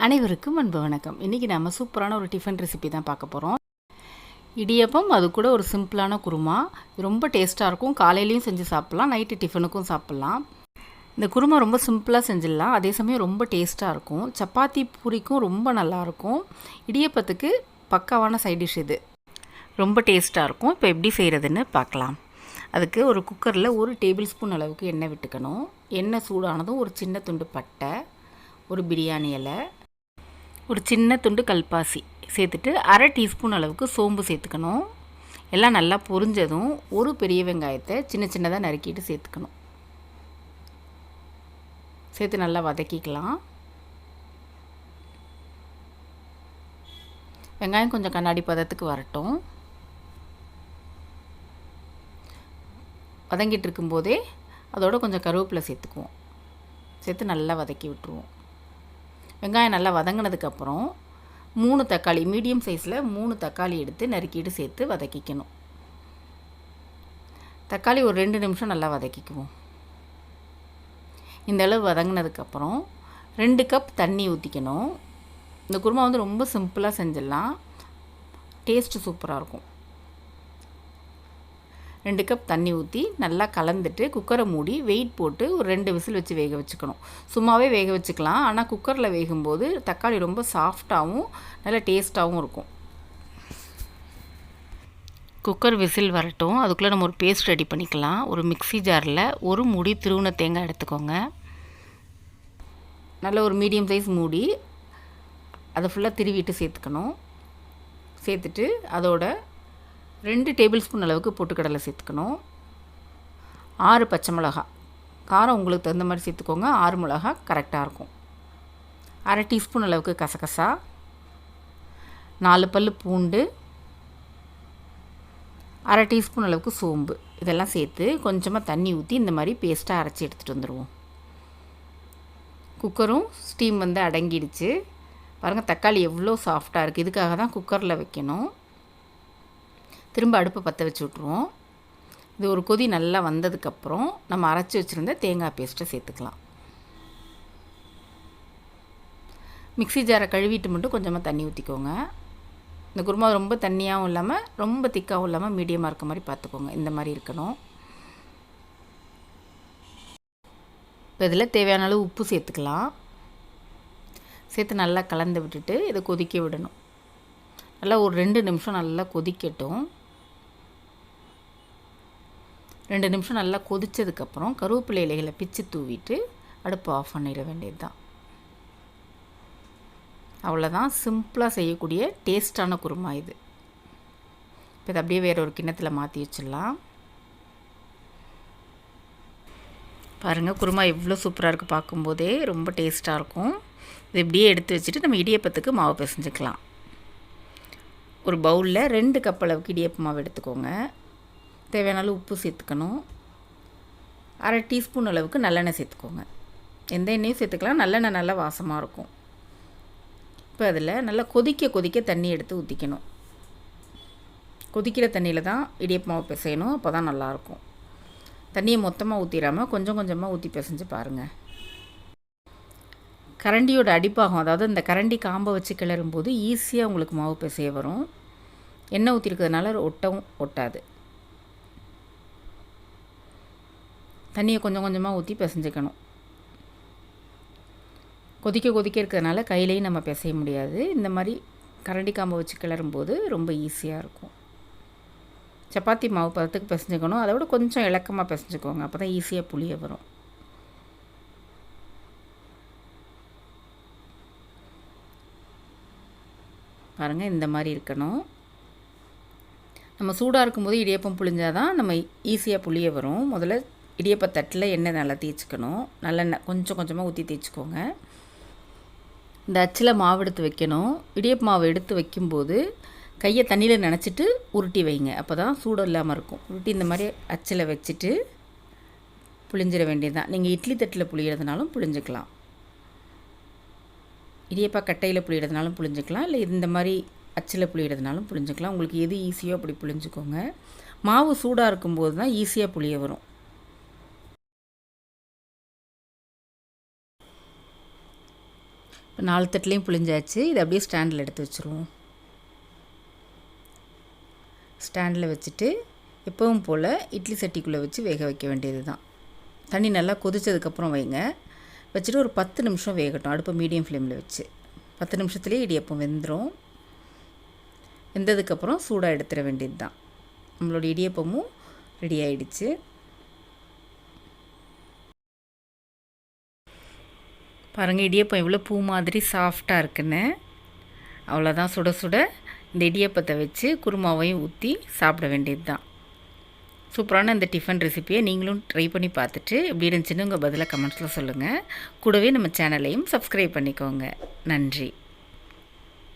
அனைவருக்கும் அன்பு வணக்கம். இன்றைக்கி நம்ம சூப்பரான ஒரு டிஃபன் ரெசிபி தான் பார்க்க போகிறோம். இடியப்பம், அது கூட ஒரு சிம்பிளான குருமா. ரொம்ப டேஸ்ட்டாக இருக்கும். காலையிலையும் செஞ்சு சாப்பிட்லாம், நைட்டு டிஃபனுக்கும் சாப்பிட்லாம். இந்த குருமா ரொம்ப சிம்பிளாக செஞ்சிடலாம், அதே சமயம் ரொம்ப டேஸ்ட்டாக இருக்கும். சப்பாத்தி பூரிக்கும் ரொம்ப நல்லாயிருக்கும். இடியப்பத்துக்கு பக்காவான சைட் டிஷ் இது. ரொம்ப டேஸ்ட்டாக இருக்கும். இப்போ எப்படி செய்கிறதுன்னு பார்க்கலாம். அதுக்கு ஒரு குக்கரில் 1 டேபிள் ஸ்பூன் அளவுக்கு எண்ணெய் விட்டுக்கணும். எண்ணெய் சூடானதும் ஒரு சின்ன துண்டு பட்டை, ஒரு பிரியாணி இலை, ஒரு சின்ன துண்டு கல்பாசி சேர்த்துட்டு 1/2 டீஸ்பூன் அளவுக்கு சோம்பு சேர்த்துக்கணும். எல்லாம் நல்லா பொரிஞ்சதும் ஒரு பெரிய வெங்காயத்தை சின்ன சின்னதாக நறுக்கிட்டு சேர்த்துக்கணும். சேர்த்து நல்லா வதக்கிக்கலாம். வெங்காயம் கொஞ்சம் கண்ணாடி பதத்துக்கு வரட்டும். வதங்கிட்டு இருக்கும்போதே அதோட கொஞ்சம் கருவேப்பிலை சேர்த்துக்குவோம். சேர்த்து நல்லா வதக்கி விட்டுருவோம். வெங்காயம் நல்லா வதங்கினதுக்கப்புறம் 3 தக்காளி, மீடியம் சைஸில் 3 தக்காளி எடுத்து நறுக்கிட்டு சேர்த்து வதக்கிக்கணும். தக்காளி ஒரு 2 நிமிஷம் நல்லா வதக்கிக்குவோம். இந்த அளவு வதங்கினதுக்கப்புறம் 2 கப் தண்ணி ஊற்றிக்கணும். இந்த குருமா ரொம்ப சிம்பிளாக செஞ்சிடலாம், டேஸ்ட்டு சூப்பராக இருக்கும். 2 கப் தண்ணி ஊற்றி நல்லா கலந்துட்டு குக்கரை மூடி வெயிட் போட்டு ஒரு 2 விசில் வச்சு வேக வச்சுக்கணும். சும்மாவே வேக வச்சுக்கலாம், ஆனால் குக்கரில் வேகும்போது தக்காளி ரொம்ப சாஃப்டாகவும் நல்லா டேஸ்ட்டாகவும் இருக்கும். குக்கர் விசில் வரட்டும். அதுக்குள்ளே நம்ம ஒரு பேஸ்ட் ரெடி பண்ணிக்கலாம். ஒரு மிக்ஸி ஜாரில் ஒரு மூடி திருவுன தேங்காய் எடுத்துக்கோங்க. நல்ல ஒரு மீடியம் சைஸ் மூடி, அதை ஃபுல்லாக திருவிட்டு சேர்த்துக்கணும். சேர்த்துட்டு அதோட 2 டேபிள் ஸ்பூன் அளவுக்கு பொட்டுக்கடலை சேர்த்துக்கணும். 6 பச்சை மிளகா, காரம் உங்களுக்கு தகுந்த மாதிரி சேர்த்துக்கோங்க. 6 மிளகா கரெக்டாக இருக்கும். 1/2 டீஸ்பூன் அளவுக்கு கசகசா, 4 பல் பூண்டு, 1/2 டீஸ்பூன் அளவுக்கு சோம்பு, இதெல்லாம் சேர்த்து கொஞ்சமாக தண்ணி ஊற்றி இந்த மாதிரி பேஸ்ட்டாக அரைச்சி எடுத்துகிட்டு வந்துடுவோம். குக்கரும் ஸ்டீம் அடங்கிடுச்சு. பாருங்கள், தக்காளி எவ்வளோ சாஃப்டாக இருக்குது. இதுக்காக தான் குக்கரில் வைக்கணும். திரும்ப அடுப்பை பற்ற வச்சு விட்ருவோம். இது ஒரு கொதி நல்லா வந்ததுக்கப்புறம் நம்ம அரைச்சி வச்சுருந்த தேங்காய் பேஸ்ட்டை சேர்த்துக்கலாம். மிக்ஸி ஜாரை கழுவிட்டு மட்டும் கொஞ்சமாக தண்ணி ஊற்றிக்கோங்க. இந்த குருமா ரொம்ப தண்ணியாகவும் இல்லாமல் ரொம்ப திக்காகவும் இல்லாமல் மீடியமாக இருக்க மாதிரி பார்த்துக்கோங்க. இந்த மாதிரி இருக்கணும். இப்போ இதில் தேவையான அளவு உப்பு சேர்த்துக்கலாம். சேர்த்து நல்லா கலந்து விட்டுட்டு இதை கொதிக்க விடணும். நல்லா ஒரு 2 நிமிஷம் நல்லா கொதிக்கட்டும். 2 நிமிஷம் நல்லா கொதித்ததுக்கப்புறம் கருவேப்பிலை இலைகளை பிச்சு தூவிட்டு அடுப்பு ஆஃப் பண்ணிட வேண்டியது தான். அவ்வளோதான், சிம்பிளாக செய்யக்கூடிய டேஸ்ட்டான குருமா இது. இப்போ இதை அப்படியே வேறு ஒரு கிண்ணத்தில் மாற்றி வச்சிடலாம். பாருங்கள், குருமா எவ்வளோ சூப்பராக இருக்குது. பார்க்கும்போதே ரொம்ப டேஸ்ட்டாக இருக்கும். இது இப்படியே எடுத்து வச்சுட்டு நம்ம இடியப்பத்துக்கு மாவு பிசைஞ்சிக்கலாம். ஒரு பவுலில் 2 கப் அளவுக்கு இடியப்ப மாவு எடுத்துக்கோங்க. தேவையான அளவு உப்பு சேர்த்துக்கணும். 1/2 டீஸ்பூன் அளவுக்கு நல்லெண்ணெய் சேர்த்துக்கோங்க. எந்த எண்ணெயும் சேர்த்துக்கலாம், நல்லெண்ணெய் நல்லா வாசமாக இருக்கும். இப்போ அதில் நல்லா கொதிக்க தண்ணி எடுத்து ஊற்றிக்கணும். கொதிக்கிற தண்ணியில் தான் இடியப்ப மாவு பிசையணும், அப்போ தான் நல்லாயிருக்கும். தண்ணியை மொத்தமாக ஊற்றிடாமல் கொஞ்சம் கொஞ்சமாக ஊற்றி பிசைஞ்சு பாருங்கள். கரண்டியோட அடிப்பாகம், அதாவது இந்த கரண்டி காம்பை வச்சு கிளறும்போது ஈஸியாக உங்களுக்கு மாவு பிசைய வரும். எண்ணெய் ஊற்றிருக்கிறதுனால ஒட்டாது. தண்ணியை கொஞ்சம் கொஞ்சமாக ஊற்றி பிசைஞ்சிக்கணும். கொதிக்க இருக்கிறதுனால கையிலையும் நம்ம பிசைய முடியாது. இந்த மாதிரி கரண்டி காம்பை வச்சு கிளறும்போது ரொம்ப ஈஸியாக இருக்கும். சப்பாத்தி மாவு பதத்துக்கு பிசைஞ்சிக்கணும். அதை விட கொஞ்சம் இலக்கமாக பிசைஞ்சிக்கோங்க, அப்போ தான் ஈஸியாக புளிய வரும். பாருங்கள், இந்த மாதிரி இருக்கணும். நம்ம சூடாக இருக்கும்போது இடியப்பம் புளிஞ்சால் தான் நம்ம ஈஸியாக புளிய வரும். முதல்ல இடியப்ப தட்டில் எண்ணெய் நல்லா தேய்ச்சிக்கணும். நல்லெண்ணெய் கொஞ்சம் கொஞ்சமாக ஊற்றி தேய்ச்சிக்கோங்க. இந்த அச்சில் மாவு எடுத்து வைக்கணும். இடியப்ப மாவு எடுத்து வைக்கும்போது கையை தண்ணியில் நனைச்சிட்டு உருட்டி வைங்க, அப்போ தான் சூடு இல்லாமல் இருக்கும். உருட்டி இந்த மாதிரி அச்சில் வச்சுட்டு புளிஞ்சிட வேண்டியது தான். நீங்கள் இட்லி தட்டில் புளியறதுனாலும் புளிஞ்சிக்கலாம், இடியப்பா கட்டையில் புளியறதுனாலும் புளிஞ்சிக்கலாம், இல்லை இந்த மாதிரி அச்சில் புளியறதுனாலும் புளிஞ்சிக்கலாம். உங்களுக்கு எது ஈஸியோ அப்படி புளிஞ்சிக்கோங்க. மாவு சூடாக இருக்கும்போது தான் ஈஸியாக புளிய வரும். 4 தட்டுலேயும் புழிஞ்சாச்சு. இதை அப்படியே ஸ்டாண்டில் எடுத்து வச்சுருவோம். ஸ்டாண்டில் வச்சுட்டு எப்பவும் போல் இட்லி சட்டிக்குள்ளே வச்சு வேக வைக்க வேண்டியது தான். தண்ணி நல்லா கொதித்ததுக்கப்புறம் வைங்க. வச்சுட்டு ஒரு 10 நிமிஷம் வேகட்டும். அடுப்பை மீடியம் ஃப்ளேமில் வச்சு 10 நிமிஷத்துலேயே இடியப்பம் வெந்துடும். வெந்ததுக்கப்புறம் சூடாக எடுத்துட வேண்டியது தான். நம்மளோட இடியப்பமும் ரெடி ஆகிடுச்சு. பாருங்கள், இடியப்பம் எவ்வளோ பூ மாதிரி சாஃப்டாக இருக்குன்னு. அவ்வளோதான், சுட சுட இந்த இடியப்பத்தை வச்சு குருமாவையும் ஊற்றி சாப்பிட வேண்டியது தான். சூப்பரான இந்த டிஃபன் ரெசிப்பியை நீங்களும் ட்ரை பண்ணி பார்த்துட்டு எப்படி இருந்துச்சுன்னு உங்கள் பதிலாக கமெண்ட்ஸில் சொல்லுங்கள். கூடவே நம்ம சேனலையும் சப்ஸ்கிரைப் பண்ணிக்கோங்க. நன்றி.